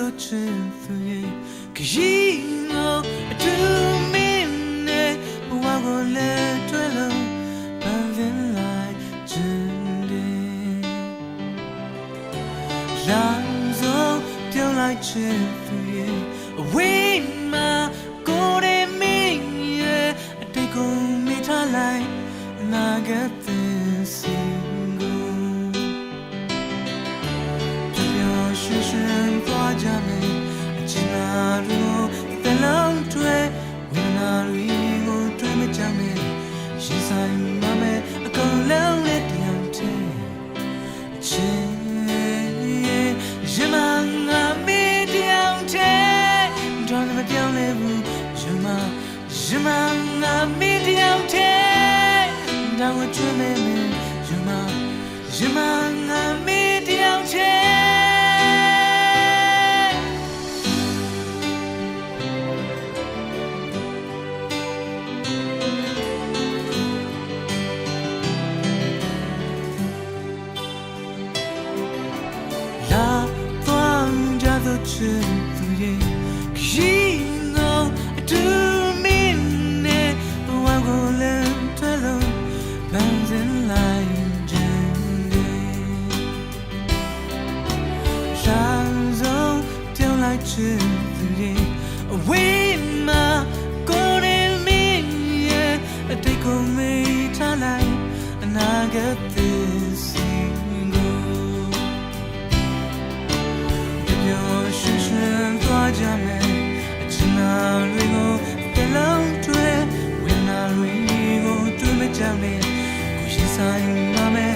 သောချစ်သူရဲ့ခရီးကိုအတူမင်းနဲ့ဘဝကိုလည်းတွဲလို့ပန်းစင်လိုက်ခြင်းတယ်လာစို့ပြောင်းလိုက်ချစ်သူရဲ့အဝေးမှာကိုယ်ရဲ့မင်းရဲ့အတိတ်ကိုမိထားလိုက်နာဂတ်တဲ့စီကြမယ်အချင်နာတို့တလုံးတွေဝိနာတွေကိုတွေ့မကြမယ်ရှင်ဆိုင်မမယ်အကုန်လုံးနဲ့တရားတဲ့ချင်ရမငါမေးတရားတဲ့တော့မပြောင်းလဲဘူးရမငါမေးတရားတဲ့တော့ချွေးမယ်ရမငါမေးတရားတဲ့ချစ်သူရဲ့ခရီးကိုအတူမင်းနဲ့ဘဝကိုလည်းတွဲလို့ပန်းစင်လိုက်ခြင်းတယ်ရှာဆုံးပြောင်းလိုက်ချစ်သူရဲ့အဝေးမှာကိုယ်နဲ့မင်းရဲ့အတိတ်ကိုမေးထားလိုက်အနာဂတ်သည်စီကြမယ်အချင်နာတွေကိုတလုံးတွေဝိနာတွေကိုတွေ့မကြမယ်ကိုရှိဆိုင်မမယ်